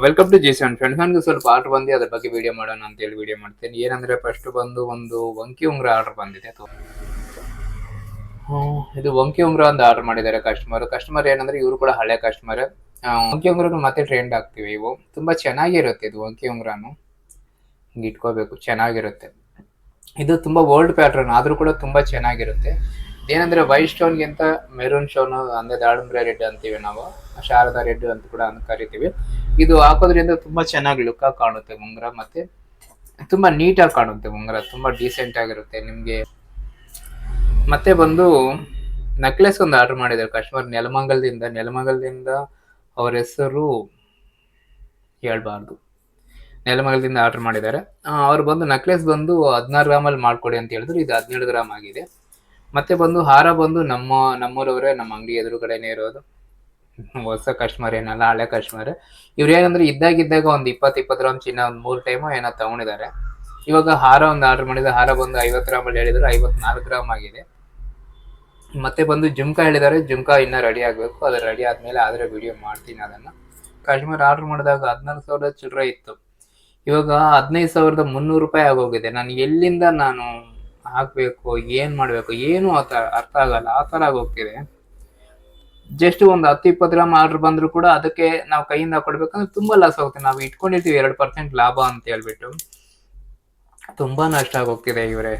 Welcome to Jason friends. ನನಗೆ ಸ್ವಲ್ಪ order ಬಂದು ಅದ್ರ ಬಗ್ಗೆ ವಿಡಿಯೋ ಮಾಡೋಣ ಅಂತ ಹೇಳಿ ವಿಡಿಯೋ ಮಾಡ್ತೇನೆ. ಏನಂದ್ರೆ ಫಸ್ಟ್ ಬಂದು ಒಂದು ವಂಕಿ ಉಂಗ್ರ ಆರ್ಡರ್ ಬಂದಿದೆ. ಇದು ವಂಕಿ ಉಂಗ್ರ ಒಂದು ಆರ್ಡರ್ ಮಾಡಿದ್ದಾರೆ ಕಸ್ಟಮರ್ ಏನಂದ್ರೆ ಇವರು ಕೂಡ ಹಳೆ ಕಸ್ಟಮರ್. ವಂಕಿ ಉಂಗ್ರನು ಮತ್ತೆ ಟ್ರೆಂಡ್ ಆಗ್ತಿವೆ. ಇವು ತುಂಬಾ ಚೆನ್ನಾಗಿರುತ್ತೆ. ಇದು ವಂಕಿ ಉಂಗ್ರನು ಹಿಂಗೆ ಇಟ್ಕೋಬೇಕು, ಚೆನ್ನಾಗಿರುತ್ತೆ. ಇದು ತುಂಬಾ ಓಲ್ಡ್ ಪ್ಯಾಟ್ರನ್ ಆದ್ರೂ ಕೂಡ ತುಂಬಾ ಚೆನ್ನಾಗಿರುತ್ತೆ. ಏನಂದ್ರೆ ವೈಟ್ ಸ್ಟೋನ್ಗಿಂತ ಮೆರೂನ್ ಸ್ಟೋನ್ ಅಂದ್ರೆ ದಾಳಿಂಬ್ರೆ ರೆಡ್ ಅಂತೀವಿ ನಾವು, ಶಾರದಾ ರೆಡ್ ಅಂತ ಕೂಡ ಕರಿತೀವಿ. ಇದು ಹಾಕೋದ್ರಿಂದ ತುಂಬಾ ಚೆನ್ನಾಗಿ ಲುಕ್ ಆಗಿ ಕಾಣುತ್ತೆ ಉಂಗುರ, ಮತ್ತೆ ತುಂಬಾ ನೀಟಾಗಿ ಕಾಣುತ್ತೆ ಉಂಗುರ, ತುಂಬಾ ಡೀಸೆಂಟ್ ಆಗಿರುತ್ತೆ ನಿಮ್ಗೆ. ಮತ್ತೆ ಬಂದು ನೆಕ್ಲೆಸ್ ಒಂದು ಆರ್ಡರ್ ಮಾಡಿದ್ದಾರೆ ಕಸ್ಟಮರ್ ನೆಲಮಂಗಲದಿಂದ ಅವ್ರ ಹೆಸರು ಹೇಳ್ಬಾರ್ದು. ನೆಲಮಂಗಲದಿಂದ ಆರ್ಡರ್ ಮಾಡಿದ್ದಾರೆ. ಅವ್ರು ಬಂದು ನೆಕ್ಲೆಸ್ ಬಂದು 16 ಗ್ರಾಮಲ್ಲಿ ಮಾಡ್ಕೊಡಿ ಅಂತ ಹೇಳಿದ್ರು. ಇದು 17 ಗ್ರಾಮ್ ಆಗಿದೆ. ಮತ್ತೆ ಬಂದು ಹಾರ ಬಂದು ನಮ್ಮೂರವರೇ, ನಮ್ಮ ಅಂಗಡಿ ಎದುರುಗಡೆನೆ ಇರೋದು. ಹೊಸ ಕಸ್ಟಮರ್ ಏನಲ್ಲ, ಹಳೆ ಕಸ್ಟಮರ್. ಇವ್ರು ಏನಂದ್ರೆ ಇದ್ದಾಗ ಒಂದು 20 ಗ್ರಾಮ್ ಚಿನ್ನ ಒಂದು 3 ಟೈಮು ಏನೋ ತಗೊಂಡಿದ್ದಾರೆ. ಇವಾಗ ಹಾರ ಒಂದು ಆರ್ಡರ್ ಮಾಡಿದ್ರೆ ಹಾರ ಬಂದು 50 ಗ್ರಾಮಲ್ಲಿ ಹೇಳಿದ್ರು, 54 ಗ್ರಾಮ್ ಆಗಿದೆ. ಮತ್ತೆ ಬಂದು ಜುಮ್ಕಾ ಹೇಳಿದ್ದಾರೆ, ಜುಮ್ಕಾ ಇನ್ನ ರೆಡಿ ಆಗ್ಬೇಕು. ಅದು ರೆಡಿ ಆದ್ಮೇಲೆ ಆದ್ರೆ ವಿಡಿಯೋ ಮಾಡ್ತೀನಿ ಅದನ್ನ. ಕಸ್ಟಮರ್ ಆರ್ಡರ್ ಮಾಡಿದಾಗ 14,000 ಚಿಲ್ಲರೆ ಇತ್ತು, ಇವಾಗ 15,300 ರೂಪಾಯಿ ಆಗೋಗಿದೆ. ನಾನು ಎಲ್ಲಿಂದ ನಾನು ಹಾಕ್ಬೇಕು, ಏನ್ ಮಾಡ್ಬೇಕು, ಏನು ಅರ್ಥ ಆಗಲ್ಲ, ಆ ತರ ಆಗೋಗ್ತಿದೆ. ಜಸ್ಟ್ ಒಂದು 10-20 ಗ್ರಾಮ್ ಆರ್ಡರ್ ಬಂದ್ರು ಕೂಡ ಅದಕ್ಕೆ ನಾವು ಕೈಯಿಂದ ಕೊಡ್ಬೇಕಂದ್ರೆ ತುಂಬಾ ಲಾಸ್ ಆಗುತ್ತೆ. ನಾವು ಇಟ್ಕೊಂಡಿರ್ತೀವಿ 2% ಲಾಭ ಅಂತ ಹೇಳ್ಬಿಟ್ಟು, ತುಂಬಾ ನಷ್ಟ ಆಗೋಗ್ತಿದೆ ಇವ್ರೆ.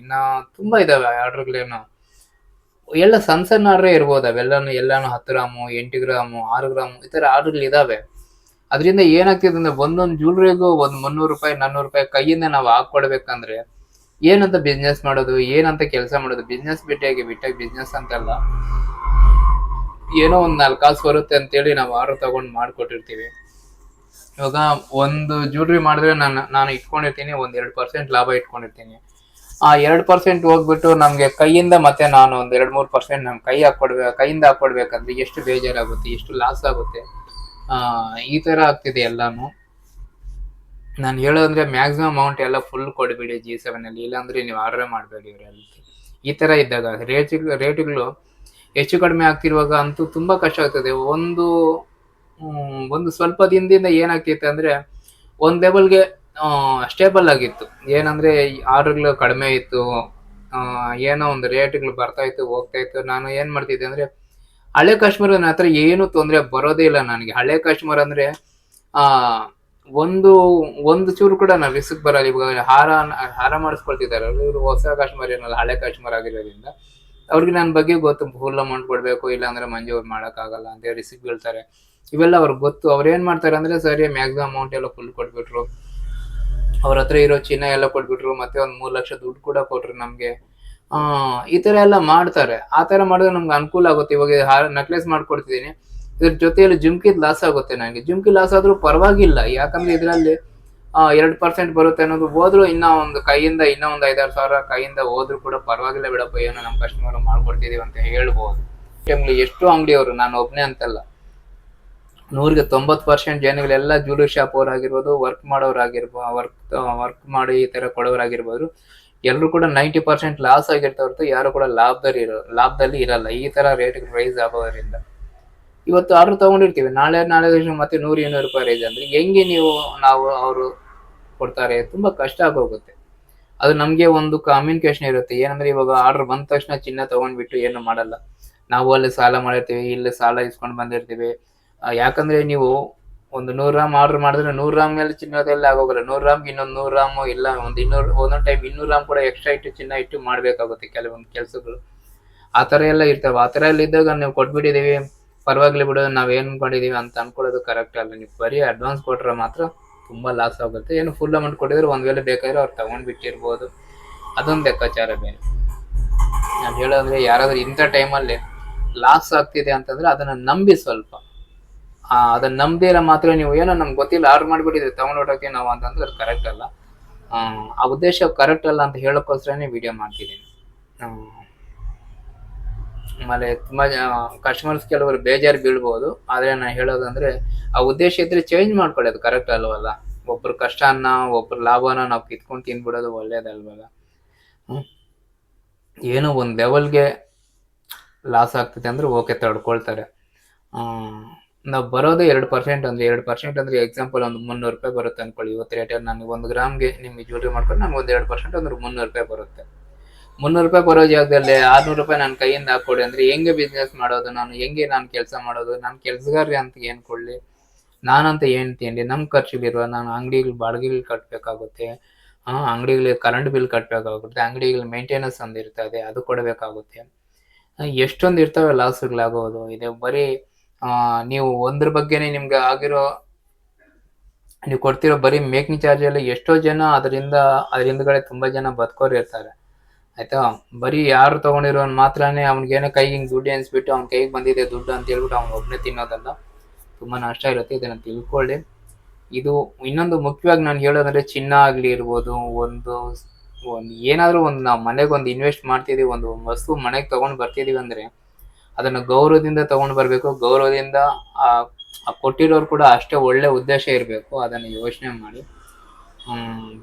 ಇನ್ನ ತುಂಬಾ ಇದಾವೆ ಆರ್ಡರ್ಗಳೇನು, ಎಲ್ಲ ಸಣ್ಣ ಆರ್ಡ್ರೇ ಇರ್ಬೋದು. ಅವೆಲ್ಲಾನು 10 ಗ್ರಾಮು, 8 ಗ್ರಾಮು, 6 ಗ್ರಾಮು ಈ ತರ ಆರ್ಡರ್ಗಳು ಇದಾವೆ. ಅದರಿಂದ ಏನಾಗ್ತಿದೆ ಅಂದ್ರೆ ಒಂದೊಂದು ಜ್ಯುವೆಲ್ರಿಗೂ ಒಂದು 300 ರೂಪಾಯಿ 400 ರೂಪಾಯಿ ಕೈಯಿಂದ ನಾವು ಹಾಕೊಡ್ಬೇಕಂದ್ರೆ ಏನಂತ ಬಿಸ್ನೆಸ್ ಮಾಡೋದು, ಏನಂತ ಕೆಲಸ ಮಾಡೋದು. ಬಿಸ್ನೆಸ್ ಬಿಟ್ಟಾಗಿ ಬಿಸ್ನೆಸ್ ಅಂತಲ್ಲ, ಏನೋ ಒಂದು 4 ಕಾಸು ಬರುತ್ತೆ ಅಂತೇಳಿ ನಾವು ಆರ್ಡರ್ ತಗೊಂಡು ಮಾಡ್ಕೊಟ್ಟಿರ್ತೀವಿ. ಇವಾಗ ಒಂದು ಜ್ಯುವೆಲ್ರಿ ಮಾಡಿದ್ರೆ ನಾನು ಇಟ್ಕೊಂಡಿರ್ತೀನಿ, ಒಂದು 2% ಲಾಭ ಇಟ್ಕೊಂಡಿರ್ತೀನಿ. ಆ 2% ಹೋಗ್ಬಿಟ್ಟು ನಮ್ಗೆ ಕೈಯಿಂದ ಮತ್ತೆ ನಾನು ಒಂದು 2-3% ನಮ್ ಕೈಯಿಂದ ಹಾಕೊಡ್ಬೇಕಂದ್ರೆ ಎಷ್ಟು ಬೇಜಾರಾಗುತ್ತೆ, ಎಷ್ಟು ಲಾಸ್ ಆಗುತ್ತೆ. ಈ ತರ ಆಗ್ತಿದೆ ಎಲ್ಲಾನು. ನಾನು ಹೇಳೋದಂದ್ರೆ ಮ್ಯಾಕ್ಸಿಮಮ್ ಅಮೌಂಟ್ ಎಲ್ಲ ಫುಲ್ ಕೊಡ್ಬೇಡಿ G7 ಅಲ್ಲಿ, ಇಲ್ಲಾಂದ್ರೆ ನೀವು ಆರ್ಡರ್ ಮಾಡಬೇಡಿ ಇವರಲ್ಲಿ. ಈ ತರ ಇದ್ದಾಗ ರೇಟ್ಗಳು ಹೆಚ್ಚು ಕಡಿಮೆ ಆಗ್ತಿರುವಾಗ ಅಂತೂ ತುಂಬಾ ಕಷ್ಟ ಆಗ್ತದೆ. ಒಂದು ಸ್ವಲ್ಪ ದಿನದಿಂದ ಏನಾಗ್ತಿತ್ತು ಅಂದ್ರೆ ಒಂದ್ ಲೆವೆಲ್ಗೆ ಸ್ಟೇಬಲ್ ಆಗಿತ್ತು. ಏನಂದ್ರೆ ಆರ್ಡರ್ಗಳು ಕಡಿಮೆ ಇತ್ತು, ಏನೋ ಒಂದು ರೇಟ್ಗಳು ಬರ್ತಾ ಇತ್ತು, ಹೋಗ್ತಾ ಇತ್ತು. ನಾನು ಏನ್ ಮಾಡ್ತಿದ್ದೆ ಅಂದ್ರೆ ಹಳೆ ಕಸ್ಟಮರ್ ನನ್ನ ಹತ್ರ ಏನು ತೊಂದರೆ ಬರೋದೇ ಇಲ್ಲ ನನಗೆ. ಹಳೆ ಕಸ್ಟಮರ್ ಅಂದ್ರೆ ಆ ಒಂದು ಚೂರು ಕೂಡ ನಾವು ರಿಸ್ಕ್ ಬರಲ್ಲ. ಇವಾಗ ಹಾರ ಮಾಡಿಸ್ಕೊಳ್ತಿದ್ದಾರೆ ಇವರು, ಹೊಸ ಕಸ್ಟಮರ್ ಏನಲ್ಲ, ಹಳೆ ಕಸ್ಟಮರ್ ಆಗಿರೋದ್ರಿಂದ ಅವ್ರಿಗೆ ನನ್ನ ಬಗ್ಗೆ ಗೊತ್ತು. ಫುಲ್ ಅಮೌಂಟ್ ಕೊಡ್ಬೇಕು, ಇಲ್ಲ ಅಂದ್ರೆ ಮಂಜು ಅವ್ರು ಮಾಡಕ್ಕಾಗಲ್ಲ ಅಂತ ರಿಸ್ಕ್ ಬೀಳ್ತಾರೆ. ಇವೆಲ್ಲ ಅವ್ರಿಗೆ ಗೊತ್ತು. ಅವ್ರು ಏನ್ ಮಾಡ್ತಾರೆ ಅಂದ್ರೆ ಸರಿ ಮ್ಯಾಕ್ಸಿಮಮ್ ಅಮೌಂಟ್ ಎಲ್ಲ ಫುಲ್ ಕೊಟ್ಬಿಟ್ರು, ಅವ್ರ ಹತ್ರ ಇರೋ ಚಿನ್ನ ಎಲ್ಲ ಕೊಟ್ಬಿಟ್ರು, ಮತ್ತೆ ಒಂದ್ 3 ಲಕ್ಷ ದುಡ್ಡು ಕೂಡ ಕೊಟ್ರು ನಮ್ಗೆ. ಈ ತರ ಎಲ್ಲ ಮಾಡ್ತಾರೆ. ಆ ತರ ಮಾಡಿದ್ರೆ ನಮ್ಗೆ ಅನುಕೂಲ ಆಗುತ್ತೆ. ಇವಾಗ ನೆಕ್ಲೆಸ್ ಮಾಡ್ಕೊಡ್ತಿದೀನಿ, ಇದ್ರ ಜೊತೆಯಲ್ಲಿ ಜುಮ್ಕಿದ್ ಲಾಸ್ ಆಗುತ್ತೆ ನನಗೆ. ಜುಮ್ಕಿ ಲಾಸ್ ಆದ್ರೂ ಪರವಾಗಿಲ್ಲ, ಯಾಕಂದ್ರೆ ಇದ್ರಲ್ಲಿ 2% ಬರುತ್ತೆ ಅನ್ನೋದು ಹೋದ್ರು, ಇನ್ನ ಒಂದು ಕೈಯಿಂದ ಇನ್ನೂ ಒಂದು 5-6 ಸಾವಿರ ಕೈಯಿಂದ ಹೋದ್ರು ಕೂಡ ಪರವಾಗಿಲ್ಲ ಬಿಡಪ್ಪ, ಏನೋ ನಮ್ಮ ಕಸ್ಟಮರ್ ಮಾಡ್ಕೊಡ್ತಿದೀವಿ ಅಂತ ಹೇಳ್ಬೋದು. ಎಷ್ಟು ಅಂಗಡಿಯವರು, ನಾನು ಒಬ್ನೇ ಅಂತಲ್ಲ, 100% ಜನಗಳೆಲ್ಲ ಜ್ಯುವೆಲರಿ ಶಾಪ್ ಅವರಾಗಿರ್ಬೋದು, ವರ್ಕ್ ಮಾಡಿ ಈ ತರ ಕೊಡೋರಾಗಿರ್ಬೋದು, ಎಲ್ಲರೂ ಕೂಡ 90% ಲಾಸ್ ಆಗಿರ್ತಾ ಹೊರತು ಯಾರು ಕೂಡ ಲಾಭದಲ್ಲಿ ಇರಲ್ಲ. ಈ ತರ ರೇಟ್ ರೈಸ್ ಆಗೋದ್ರಿಂದ ಇವತ್ತು ಆರ್ಡರ್ ತಗೊಂಡಿರ್ತೀವಿ, ನಾಳೆ ದಿವಸ ಮತ್ತೆ 100-200 ರೂಪಾಯಿ ರೈಸ್ ಅಂದ್ರೆ ಹೆಂಗೆ ಅವರು ಕೊಡ್ತಾರೆ, ತುಂಬಾ ಕಷ್ಟ ಆಗೋಗುತ್ತೆ. ಅದು ನಮ್ಗೆ ಒಂದು ಕಮ್ಯುನಿಕೇಶನ್ ಇರುತ್ತೆ. ಏನಂದ್ರೆ ಇವಾಗ ಆರ್ಡರ್ ಬಂದ ತಕ್ಷಣ ಚಿನ್ನ ತಗೊಂಡ್ಬಿಟ್ಟು ಏನು ಮಾಡಲ್ಲ, ನಾವು ಅಲ್ಲಿ ಸಾಲ ಮಾಡಿರ್ತೀವಿ, ಇಲ್ಲಿ ಸಾಲ ಇಸ್ಕೊಂಡು ಬಂದಿರ್ತೀವಿ. ಯಾಕಂದ್ರೆ ನೀವು ಒಂದು 100 ಗ್ರಾಮ್ ಆರ್ಡರ್ ಮಾಡಿದ್ರೆ 100 ಗ್ರಾಮ್ ಮೇಲೆ ಚಿನ್ನದೆಲ್ಲ ಆಗೋಗಲ್ಲ. 100 ಗ್ರಾಮ್ಗೆ ಇನ್ನೊಂದು 100 ಗ್ರಾಮ್ ಇಲ್ಲ ಒಂದೊಂದು ಟೈಮ್ 200 ಗ್ರಾಮ್ ಕೂಡ ಎಕ್ಸ್ಟ್ರಾ ಇಟ್ಟು ಚಿನ್ನ ಇಟ್ಟು ಮಾಡ್ಬೇಕಾಗುತ್ತೆ ಕೆಲವೊಂದು ಕೆಲಸಗಳು. ಆ ತರ ಎಲ್ಲ ಇರ್ತಾವ. ಆ ತರ ಎಲ್ಲ ಇದ್ದಾಗ ನೀವು ಕೊಟ್ಬಿಟ್ಟಿದೀವಿ, ಪರವಾಗಿಲ್ಲ ಬಿಡು, ನಾವೇನ್ ಅನ್ಕೊಂಡಿದೀವಿ ಅಂತ ಅನ್ಕೊಳ್ಳೋದು ಕರೆಕ್ಟ್ ಅಲ್ಲ. ನೀವು ಬರೀ ಅಡ್ವಾನ್ಸ್ ಕೊಟ್ರೆ ಮಾತ್ರ ತುಂಬಾ ಲಾಸ್ ಆಗುತ್ತೆ. ಏನು ಫುಲ್ ಅಮೌಂಟ್ ಕೊಟ್ಟಿದ್ರೆ ಒಂದ್ ವೇಳೆ ಬೇಕಾದ್ರೆ ಅವ್ರು ತಗೊಂಡ್ಬಿಟ್ಟಿರ್ಬೋದು, ಅದೊಂದು ಲೆಕ್ಕಾಚಾರ ಬೇರೆ. ನಾನು ಹೇಳೋದ್ರೆ ಯಾರಾದ್ರೂ ಇಂಥ ಟೈಮಲ್ಲಿ ಲಾಸ್ ಆಗ್ತಿದೆ ಅಂತಂದ್ರೆ ಅದನ್ನ ನಂಬಿ ಸ್ವಲ್ಪ, ಅದನ್ನ ನಂಬಿರ ಮಾತ್ರ ನೀವು ಏನೋ ನಮ್ಗೆ ಗೊತ್ತಿಲ್ಲ ಆರ್ಡರ್ ಮಾಡ್ಬಿಟ್ಟಿದ್ರೆ ತಗೊಂಡೋಟಕ್ಕೆ ನಾವು ಅಂತಂದ್ರೆ ಅದು ಕರೆಕ್ಟ್ ಅಲ್ಲ. ಆ ಉದ್ದೇಶ ಕರೆಕ್ಟ್ ಅಲ್ಲ ಅಂತ ಹೇಳೋಕ್ಕೋಸ್ಕರನೇ ವಿಡಿಯೋ ಮಾಡ್ತಿದ್ದೀನಿ. ಆಮೇಲೆ ತುಂಬಾ ಕಸ್ಟಮರ್ಸ್ ಕೆಲವರು ಬೇಜಾರು ಬೀಳ್ಬೋದು, ಆದ್ರೆ ನಾನು ಹೇಳೋದಂದ್ರೆ ಆ ಉದ್ದೇಶ ಇದ್ರೆ ಚೇಂಜ್ ಮಾಡ್ಕೊಳ್ಳಿ, ಅದು ಕರೆಕ್ಟ್ ಅಲ್ವಲ್ಲ. ಒಬ್ರು ಕಷ್ಟನ ಒಬ್ರು ಲಾಭನ ನಾವು ಕಿತ್ಕೊಂಡು ತಿನ್ಬಿಡೋದು ಒಳ್ಳೇದಲ್ವಲ್ಲ. ಏನೋ ಒಂದ್ ಲೆವೆಲ್ಗೆ ಲಾಸ್ ಆಗ್ತದೆ ಅಂದ್ರೆ ಓಕೆ ತಡ್ಕೊಳ್ತಾರೆ. ನಾವು ಬರೋದೇ 2% ಅಂದ್ರೆ 2% ಅಂದ್ರೆ ಎಕ್ಸಾಂಪಲ್ ಒಂದು 300 ರೂಪಾಯಿ ಬರುತ್ತೆ ಅನ್ಕೊಳ್ಳಿ. ಇವತ್ತು ರೇಟ್ ನನಗೆ 1 ಗ್ರಾಮ್‌ಗೆ ನಿಮ್ಗೆ ಜ್ಯುವೆಲರಿ ಮಾಡ್ಕೊಂಡ್ರೆ ನಂಗೆ ಒಂದು 2% ಅಂದ್ರೆ 300 ರೂಪಾಯಿ ಬರುತ್ತೆ. 300 ರೂಪಾಯಿ ಬರೋ ಜಾಗದಲ್ಲಿ 600 ರೂಪಾಯಿ ನನ್ನ ಕೈಯಿಂದ ಹಾಕ್ಕೊಡಿ ಅಂದ್ರೆ ಹೆಂಗೆ ಬಿಸ್ನೆಸ್ ಮಾಡೋದು ನಾನು? ಹೆಂಗೆ ನಾನು ಕೆಲಸ ಮಾಡೋದು? ನಾನು ಕೆಲಸಗಾರ ಅಂತ ಏನ್ ಕೊಡ್ಲಿ? ನಾನಂತ ಏನ್ ತಿನ್ಲಿ? ನಮ್ ಖರ್ಚುಗಳಿಲ್ವಾ? ನಾನು ಅಂಗಡಿಗಳು ಬಾಡಿಗೆಗಳು ಕಟ್ಟಬೇಕಾಗುತ್ತೆ. ಅಂಗಡಿಗಳಿಗೆ ಕರೆಂಟ್ ಬಿಲ್ ಕಟ್ಟಬೇಕಾಗುತ್ತೆ. ಅಂಗಡಿಗಳ ಮೇಂಟೆನೆನ್ಸ್ ಒಂದು ಇರ್ತದೆ, ಅದು ಕೊಡಬೇಕಾಗುತ್ತೆ. ಎಷ್ಟೊಂದು ಇರ್ತವೆ ಲಾಸ್‌ಗಳಾಗೋದು. ಇದು ಬರೀ ನೀವು ಒಂದ್ರ ಬಗ್ಗೆನೇ ನಿಮ್ಗೆ ಆಗಿರೋ ನೀವು ಕೊಡ್ತಿರೋ ಬರೀ ಮೇಕಿಂಗ್ ಚಾರ್ಜಲ್ಲಿ ಎಷ್ಟೋ ಜನ ಅದ್ರ ಹಿಂದ್ಗಡೆ ತುಂಬಾ ಜನ ಬದುಕೋರು ಇರ್ತಾರೆ. ಆಯ್ತಾ? ಬರೀ ಯಾರು ತಗೊಂಡಿರೋನ್ ಮಾತ್ರನೇ ಅವ್ನಿಗೇನೋ ಕೈಗೆ ಹಿಂಗ್ ದುಡ್ಡು ಎಣಿಸ್ಬಿಟ್ಟು ಅವ್ನ ಕೈಗೆ ಬಂದಿದೆ ದುಡ್ಡು ಅಂತ ಹೇಳ್ಬಿಟ್ಟು ಅವ್ನು ಒಬ್ನೇ ತಿನ್ನೋದಲ್ಲ. ತುಂಬಾ ನಷ್ಟ ಇರುತ್ತೆ. ಇದನ್ನ ತಿಳ್ಕೊಳ್ಳಿ. ಇದು ಇನ್ನೊಂದು ಮುಖ್ಯವಾಗಿ ನಾನು ಹೇಳೋದಂದ್ರೆ ಚಿನ್ನ ಆಗ್ಲಿ ಇರ್ಬೋದು, ಒಂದು ಒಂದು ಏನಾದ್ರೂ ಒಂದು ನಾವು ಮನೆಗೆ ಒಂದು ಇನ್ವೆಸ್ಟ್ ಮಾಡ್ತಿದೀವಿ, ಒಂದು ವಸ್ತು ಮನೆಗೆ ತಗೊಂಡ್ ಬರ್ತಿದೀವಿ ಅಂದ್ರೆ ಅದನ್ನ ಗೌರವದಿಂದ ತಗೊಂಡ್ ಬರ್ಬೇಕು. ಗೌರವದಿಂದ ಆ ಕೊಟ್ಟಿರೋರು ಕೂಡ ಅಷ್ಟೇ ಒಳ್ಳೆ ಉದ್ದೇಶ ಇರಬೇಕು. ಅದನ್ನ ಯೋಚನೆ ಮಾಡಿ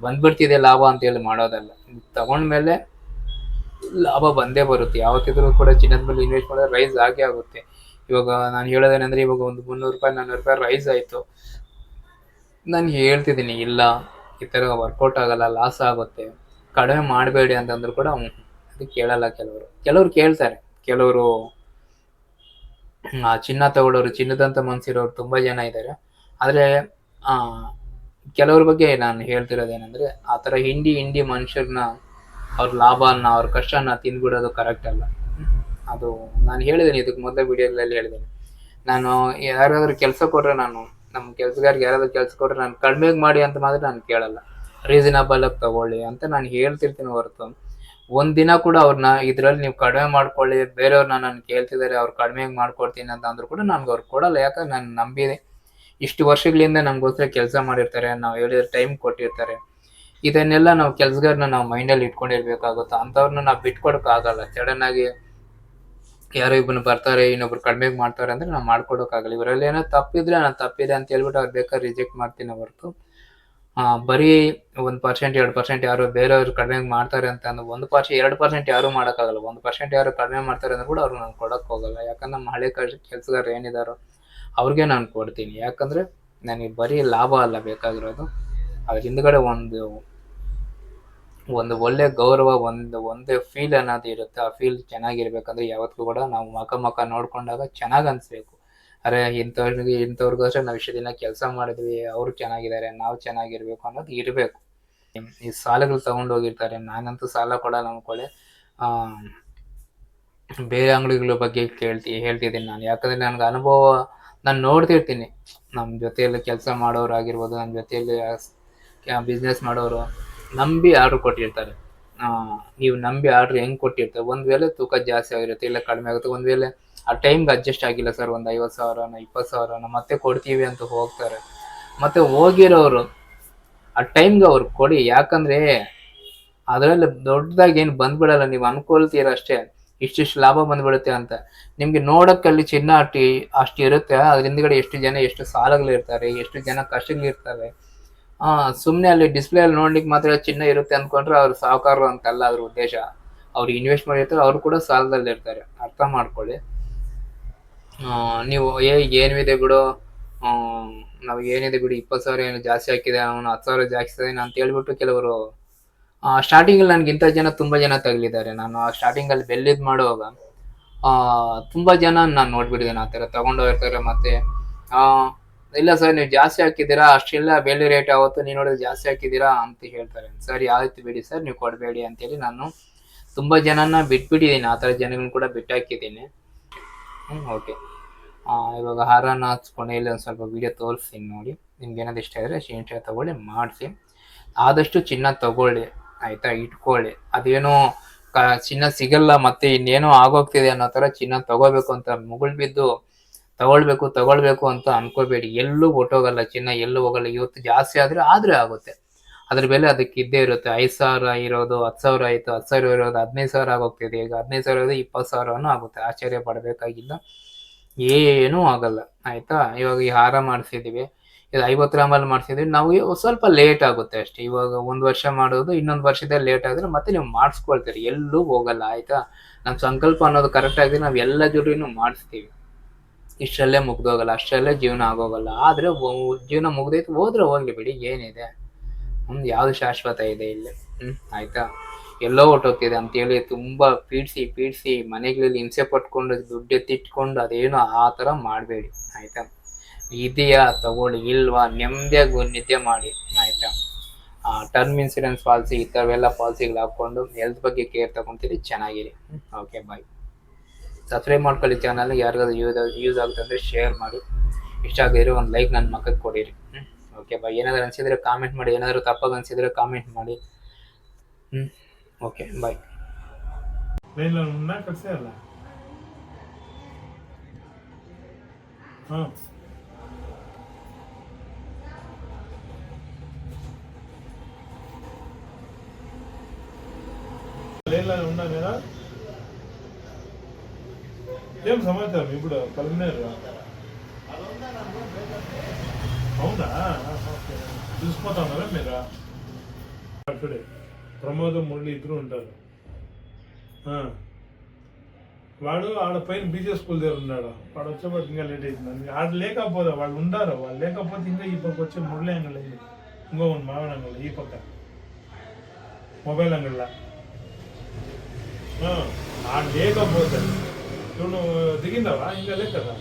ಬಂದ್ಬಿಡ್ತಿದೆ ಲಾಭ ಅಂತ ಹೇಳಿ ಮಾಡೋದಲ್ಲ. ತಗೊಂಡ್ಮೇಲೆ ಲಾಭ ಬಂದೇ ಬರುತ್ತೆ. ಯಾವತ್ತಿದ್ರೂ ಕೂಡ ಚಿನ್ನದ ಮೇಲೆ ಇನ್ವೆಸ್ಟ್ ಮಾಡಿದ್ರೆ ರೈಸ್ ಆಗೇ ಆಗುತ್ತೆ. ಇವಾಗ ನಾನು ಹೇಳೋದೇನಂದ್ರೆ ಇವಾಗ ಒಂದು 300 ರೂಪಾಯಿ 400 ರೂಪಾಯಿ ರೈಸ್ ಆಯ್ತು. ನಾನು ಹೇಳ್ತಿದ್ದೀನಿ ಇಲ್ಲ ಈ ತರ ವರ್ಕೌಟ್ ಆಗಲ್ಲ, ಲಾಸ್ ಆಗುತ್ತೆ, ಕಡಿಮೆ ಮಾಡಬೇಡಿ ಅಂತಂದ್ರು ಕೂಡ ಅದು ಕೇಳಲ್ಲ ಕೆಲವರು. ಕೆಲವ್ರು ಕೇಳ್ತಾರೆ. ಕೆಲವರು ಚಿನ್ನ ತಗೊಳ್ಳೋರು, ಚಿನ್ನದಂತ ಮನ್ಸಿರೋರು ತುಂಬಾ ಜನ ಇದ್ದಾರೆ. ಆದ್ರೆ ಆ ಕೆಲವ್ರ ಬಗ್ಗೆ ನಾನು ಹೇಳ್ತಿರೋದೇನಂದ್ರೆ ಆ ತರ ಹಿಂಡಿ ಮನುಷ್ಯರನ್ನ ಅವ್ರ ಲಾಭನ ಅವ್ರ ಕಷ್ಟನ ತಿಂದ್ಬಿಡೋದು ಕರೆಕ್ಟ್ ಅಲ್ಲ. ಅದು ನಾನು ಹೇಳಿದ್ದೀನಿ ಇದಕ್ಕೆ ಮೊದಲೇ ವಿಡಿಯೋಗಳಲ್ಲಿ ಹೇಳಿದ್ದೀನಿ. ನಾನು ಯಾರಾದ್ರೂ ಕೆಲಸ ಕೊಟ್ರೆ ನಮ್ಮ ಕೆಲಸಗಾರಿಗೆ ಯಾರಾದ್ರೂ ಕೆಲಸ ಕೊಟ್ರೆ ನಾನು ಕಡಿಮೆಗೆ ಮಾಡಿ ಅಂತ ಮಾತ್ರ ನಾನು ಕೇಳಲ್ಲ. ರೀಸನಬಲ್ ಆಗಿ ತಗೊಳ್ಳಿ ಅಂತ ನಾನು ಹೇಳ್ತಿರ್ತೀನಿ ಹೊರತು ಒಂದಿನ ಕೂಡ ಅವ್ರನ್ನ ಇದ್ರಲ್ಲಿ ನೀವು ಕಡಿಮೆ ಮಾಡ್ಕೊಳ್ಳಿ, ಬೇರೆಯವ್ರನ್ನ ನಾನು ಕೇಳ್ತಿದ್ದಾರೆ ಅವ್ರು ಕಡಿಮೆಗೆ ಮಾಡ್ಕೊಡ್ತೀನಿ ಅಂತ ಅಂದ್ರು ಕೂಡ ನನ್ಗೆ ಅವ್ರು ಕೊಡಲ್ಲ. ಯಾಕಂದ್ರೆ ನಾನು ನಂಬಿದೆ. ಇಷ್ಟು ವರ್ಷಗಳಿಂದ ನಮ್ಗೋಸ್ಕರ ಕೆಲಸ ಮಾಡಿರ್ತಾರೆ, ನಾವು ಹೇಳಿದ್ರೆ ಟೈಮ್ ಕೊಟ್ಟಿರ್ತಾರೆ. ಇದನ್ನೆಲ್ಲ ನಾವು ಕೆಲಸಗಾರನ ನಾವು ಮೈಂಡಲ್ಲಿ ಇಟ್ಕೊಂಡಿರ್ಬೇಕಾಗುತ್ತೆ. ಅಂಥವ್ರನ್ನ ನಾವು ಬಿಟ್ಕೊಡಕ್ ಆಗಲ್ಲ. ಸಡನ್ ಆಗಿ ಯಾರೋ ಇಬ್ಬರು ಬರ್ತಾರೆ, ಇನ್ನೊಬ್ರು ಕಡಿಮೆಗೆ ಮಾಡ್ತಾರೆ ಅಂದ್ರೆ ನಾವು ಮಾಡ್ಕೊಡೋಕ್ಕಾಗಲ್ಲ. ಇವರಲ್ಲಿ ಏನೋ ತಪ್ಪಿದ್ರೆ ನಾನು ತಪ್ಪಿದೆ ಅಂತ ಹೇಳ್ಬಿಟ್ಟು ಅವ್ರು ಬೇಕಾದ್ರೆ ರಿಜೆಕ್ಟ್ ಮಾಡ್ತೀನಿ ಹೊರತು ಬರೀ 1% 2% ಯಾರು ಬೇರೆಯವ್ರು ಕಡಿಮೆಗೆ ಮಾಡ್ತಾರೆ ಅಂತ ಅಂದ್ರೆ 1% 2% ಯಾರು ಮಾಡೋಕ್ಕಾಗಲ್ಲ. 1% ಯಾರು ಕಡಿಮೆ ಮಾಡ್ತಾರೆ ಅಂದ್ರೆ ಕೂಡ ಅವ್ರಿಗೆ ನಾನು ಕೊಡಕ್ ಹೋಗಲ್ಲ. ಯಾಕಂದ್ರೆ ನಮ್ಮ ಹಳೆ ಕೆಲಸಗಾರರು ಏನಿದಾರೋ ಅವ್ರಿಗೆ ನಾನು ಕೊಡ್ತೀನಿ. ಯಾಕಂದ್ರೆ ನನಗೆ ಬರೀ ಲಾಭ ಅಲ್ಲ ಬೇಕಾಗಿರೋದು, ಅದ್ರ ಹಿಂದ್ಗಡೆ ಒಂದು ಒಳ್ಳೆ ಗೌರವ, ಒಂದೇ ಫೀಲ್ ಅನ್ನೋದು ಇರುತ್ತೆ. ಆ ಫೀಲ್ ಚೆನ್ನಾಗಿರ್ಬೇಕಂದ್ರೆ ಯಾವತ್ತೂ ಕೂಡ ನಾವು ಮುಖ ನೋಡ್ಕೊಂಡಾಗ ಚೆನ್ನಾಗ್ ಅನ್ಸ್ಬೇಕು. ಅರೆ ಇಂಥವ್ರಿಗೋಸ್ಕರ ನಾವು ಇಷ್ಟು ದಿನ ಕೆಲಸ ಮಾಡಿದ್ವಿ, ಅವ್ರು ಚೆನ್ನಾಗಿದ್ದಾರೆ, ನಾವು ಚೆನ್ನಾಗಿರ್ಬೇಕು ಅನ್ನೋದು ಇರಬೇಕು. ಈ ಸಾಲಗಳು ತಗೊಂಡು ಹೋಗಿರ್ತಾರೆ. ನಾನಂತೂ ಸಾಲ ಕೊಡಲ್ಲ ಅನ್ಕೊಳ್ಳಿ. ಆ ಬೇರೆ ಅಂಗಡಿಗಳ ಬಗ್ಗೆ ಹೇಳ್ತಿದ್ದೀನಿ ನಾನು. ಯಾಕಂದ್ರೆ ನನ್ಗೆ ಅನುಭವ, ನಾನು ನೋಡ್ತಿರ್ತೀನಿ. ನಮ್ಮ ಜೊತೆಯಲ್ಲಿ ಕೆಲಸ ಮಾಡೋರು ಆಗಿರ್ಬೋದು, ನಮ್ಮ ಜೊತೆಯಲ್ಲಿ ಬಿಸ್ನೆಸ್ ಮಾಡೋರು ನಂಬಿ ಆರ್ಡರ್ ಕೊಟ್ಟಿರ್ತಾರೆ. ನೀವು ನಂಬಿ ಆರ್ಡರ್ ಹೆಂಗ್ ಕೊಟ್ಟಿರ್ತಾರೆ, ಒಂದ್ ವೇಳೆ ತೂಕ ಜಾಸ್ತಿ ಆಗಿರುತ್ತೆ, ಇಲ್ಲ ಕಡಿಮೆ ಆಗುತ್ತೆ, ಒಂದ್ ವೇಳೆ ಆ ಟೈಮ್ಗೆ ಅಡ್ಜಸ್ಟ್ ಆಗಿಲ್ಲ ಸರ್, ಒಂದು 50,000 20,000 ಮತ್ತೆ ಕೊಡ್ತೀವಿ ಅಂತ ಹೋಗ್ತಾರೆ. ಮತ್ತೆ ಹೋಗಿರೋರು ಆ ಟೈಮ್ಗೆ ಅವ್ರು ಕೊಡಿ. ಯಾಕಂದ್ರೆ ಅದರಲ್ಲಿ ದೊಡ್ಡದಾಗಿ ಏನು ಬಂದ್ಬಿಡಲ್ಲ. ನೀವು ಅನ್ಕೊಳ್ತೀರ ಅಷ್ಟೇ ಇಷ್ಟಿಷ್ಟು ಲಾಭ ಬಂದ್ಬಿಡುತ್ತೆ ಅಂತ. ನಿಮ್ಗೆ ನೋಡಕ್ಕಲ್ಲಿ ಚಿನ್ನ ಅಷ್ಟು ಇರುತ್ತೆ, ಅದ್ರ ಹಿಂದ್ಗಡೆ ಎಷ್ಟು ಜನ ಎಷ್ಟು ಸಾಲಗಳಿರ್ತಾರೆ, ಎಷ್ಟು ಜನ ಕಷ್ಟಗಳಿರ್ತವೆ. ಸುಮ್ನೆ ಅಲ್ಲಿ ಡಿಸ್ಪ್ಲೇ ಅಲ್ಲಿ ನೋಡ್ಲಿಕ್ಕೆ ಮಾತ್ರ ಚಿನ್ನ ಇರುತ್ತೆ ಅನ್ಕೊಂಡ್ರೆ ಅವ್ರು ಸಾಹುಕಾರರು ಅಂತಲ್ಲ ಅದ್ರ ಉದ್ದೇಶ. ಅವ್ರು ಇನ್ವೆಸ್ಟ್ ಮಾಡಿರ್ತಾರೆ, ಅವ್ರು ಕೂಡ ಸಾಲದಲ್ಲಿ ಇರ್ತಾರೆ. ಅರ್ಥ ಮಾಡ್ಕೊಳ್ಳಿ. ನೀವು ಏನಿದೆ ಬಿಡು, ನಾವು ಏನಿದೆ ಬಿಡು 20,000 ಏನು ಜಾಸ್ತಿ ಹಾಕಿದೆ, ಅವನು 10,000 ಜಾಸ್ತಿ ಅಂತ ಹೇಳ್ಬಿಟ್ಟು ಕೆಲವರು ಸ್ಟಾರ್ಟಿಂಗ್ ಅಲ್ಲಿ ನನ್ಗೆ ಇಂಥ ಜನ ತುಂಬಾ ಜನ ತಗಲಿದ್ದಾರೆ. ನಾನು ಆ ಸ್ಟಾರ್ಟಿಂಗ್ ಅಲ್ಲಿ ಬೆಲ್ಲಿದ್ ಮಾಡುವಾಗ ತುಂಬಾ ಜನ ನಾನು ನೋಡ್ಬಿಟ್ಟಿದ್ದೇನೆ ಆ ತರ ತಗೊಂಡೋಗಿರ್ತಾರೆ. ಮತ್ತೆ ಇಲ್ಲ ಸರ್ ನೀವು ಜಾಸ್ತಿ ಹಾಕಿದ್ದೀರಾ, ಅಷ್ಟಿಲ್ಲ ಬೆಳ್ಳಿ ರೇಟ್ ಯಾವತ್ತು ನೀವು ನೋಡಿದ್ರೆ ಜಾಸ್ತಿ ಹಾಕಿದ್ದೀರಾ ಅಂತ ಹೇಳ್ತಾರೆ. ಸರಿ ಆಯ್ತು ಬಿಡಿ ಸರ್, ನೀವು ಕೊಡಬೇಡಿ ಅಂತೇಳಿ ನಾನು ತುಂಬಾ ಜನನ ಬಿಟ್ಬಿಟ್ಟಿದ್ದೀನಿ. ಆ ಥರ ಜನಗಳನ್ನ ಕೂಡ ಬಿಟ್ಟಾಕಿದ್ದೀನಿ. ಓಕೆ. ಇವಾಗ ಹಾರನ ಹಚ್ಕೊಂಡು ಇಲ್ಲಿ ಒಂದು ಸ್ವಲ್ಪ ವಿಡಿಯೋ ತೋರಿಸ್ತೀನಿ ನೋಡಿ. ನಿಮ್ಗೆ ಏನಾದ್ರು ಇಷ್ಟ ಇದ್ರೆ ಸ್ಕ್ರೀನ್ಶಾಟ್ ತಗೊಳ್ಳಿ, ಮಾಡಿಸಿ. ಆದಷ್ಟು ಚಿನ್ನ ತಗೊಳ್ಳಿ ಆಯ್ತಾ, ಇಟ್ಕೊಳ್ಳಿ. ಅದೇನೋ ಚಿನ್ನ ಸಿಗಲ್ಲ ಮತ್ತೆ ಇನ್ನೇನೋ ಆಗೋಗ್ತಿದೆ ಅನ್ನೋ ತರ ಚಿನ್ನ ತಗೋಬೇಕು ಅಂತ ಮುಗುಳ್ ಬಿದ್ದು ತಗೊಳ್ಬೇಕು ಅಂತ ಅನ್ಕೋಬೇಡಿ. ಎಲ್ಲೂ ಹೊಟ್ಟೋಗಲ್ಲ ಚಿನ್ನ, ಎಲ್ಲೂ ಹೋಗಲ್ಲ. ಇವತ್ತು ಜಾಸ್ತಿ ಆದ್ರೆ ಆಗುತ್ತೆ, ಅದ್ರ ಬೆಲೆ ಅದಕ್ಕೆ ಇದ್ದೇ ಇರುತ್ತೆ. 5,000 ಇರೋದು 10,000 ಆಯ್ತು, 10,000 ಇರೋದು 15,000 ಆಗೋಗ್ತಿದೆ. ಈಗ 15,000 ಇರೋದು 20,000 ಆಗುತ್ತೆ. ಆಶ್ಚರ್ಯ ಪಡ್ಬೇಕಾಗಿಲ್ಲ, ಏನೂ ಆಗಲ್ಲ ಆಯ್ತಾ. ಇವಾಗ ಈ ಹಾರ ಮಾಡಿಸಿದೀವಿ, ಇದು 50 ಗ್ರಾಮಲ್ಲಿ ಮಾಡಿಸಿದ್ವಿ ನಾವು. ಸ್ವಲ್ಪ ಲೇಟ್ ಆಗುತ್ತೆ ಅಷ್ಟೇ. ಇವಾಗ 1 ವರ್ಷ ಮಾಡೋದು, ಇನ್ನೊಂದು ವರ್ಷದಲ್ಲಿ ಲೇಟ್ ಆದ್ರೆ ಮತ್ತೆ ನೀವು ಮಾಡಿಸ್ಕೊಳ್ತೀರಿ, ಎಲ್ಲೂ ಹೋಗಲ್ಲ ಆಯ್ತಾ. ನಮ್ಮ ಸಂಕಲ್ಪ ಅನ್ನೋದು ಕರೆಕ್ಟ್ ಆಗಿ ನಾವು ಎಲ್ಲ ಜೊತೆನೂ ಮಾಡಿಸ್ತೀವಿ. ಇಷ್ಟರಲ್ಲೇ ಮುಗ್ದೋಗಲ್ಲ, ಅಷ್ಟರಲ್ಲೇ ಜೀವನ ಆಗೋಗಲ್ಲ. ಆದರೆ ಜೀವನ ಮುಗ್ದೈತೆ ಹೋದ್ರೆ ಹೋಗ್ಲಿ ಬಿಡಿ, ಏನಿದೆ, ಮುಂದೆ ಯಾವ್ದು ಶಾಶ್ವತ ಇದೆ ಇಲ್ಲಿ. ಆಯ್ತಾ. ಎಲ್ಲೋ ಹೊರ್ಟೋಗ್ತಿದೆ ಅಂತೇಳಿ ತುಂಬಾ ಪೀಡ್ಸಿ ಮನೆಗಳಲ್ಲಿ ಹಿಂಸೆ ಪಟ್ಕೊಂಡು ದುಡ್ಡು ಎತ್ತಿಟ್ಕೊಂಡು ಅದೇನು ಆ ಥರ ಮಾಡಬೇಡಿ. ಆಯ್ತಾ. ಇದೆಯಾ ತಗೊಳ್ಳಿ, ಇಲ್ವಾ ನೆಮ್ಮದಿಯಾಗಿ ನಿದ್ದೆ ಮಾಡಿ. ಆಯ್ತಾ. ಟರ್ಮ್ ಇನ್ಸೂರೆನ್ಸ್ ಪಾಲಿಸಿ ಈ ಥರವೆಲ್ಲ ಪಾಲಿಸಿಗಳು ಹಾಕ್ಕೊಂಡು ಹೆಲ್ತ್ ಬಗ್ಗೆ ಕೇರ್ ತಗೊಂತೀರಿ, ಚೆನ್ನಾಗಿರಿ. ಓಕೆ, ಬಾಯ್. ಸಬ್ಸ್ಕ್ರೈಬ್ ಮಾಡ್ಕೊಳ್ಳಿ ಚಾನಲ್. ಯಾರಿಗಾದ್ರು ಯೂಸ್ ಆಗುತ್ತೆ ಅಂದರೆ ಶೇರ್ ಮಾಡಿ. ಇಷ್ಟ ಆಗಿದ್ರೆ ಒಂದು ಲೈಕ್ ನನ್ನ ಮಕ್ಕಳಿಗೆ ಕೊಡಿರಿ. Okay bye. ಏನಾದರೂ ಅನಿಸಿದ್ರೆ ಕಾಮೆಂಟ್ ಮಾಡಿ, ಏನಾದರೂ ತಪ್ಪಾಗಿ ಅನಿಸಿದ್ರೆ ಕಾಮೆಂಟ್ ಮಾಡಿ. Okay bye. ఏం సమాచారం ఇప్పుడు కలిగినారు అవునా చూసిపోతా ఉన్నారా మీరు అక్కడే ప్రమోదం మురళి ఇద్దరు ఉంటారు వాడు ఆడ పైన బీజే స్కూల్ దగ్గర ఉన్నాడు వాడు వచ్చేపాటు ఇంకా లేట్ అవుతుంది ఆడ లేకపోతే వాళ్ళు ఉండారు వాళ్ళు లేకపోతే ఇంకా ఈ పక్క వచ్చే మురళి అంగడి ఇంకో మావన అంగడి ఈ పక్క మొబైల్ అంగడిలా ఆడ లేకపోతే నువ్వు దిగిందావా ఇంకా లేదు కదా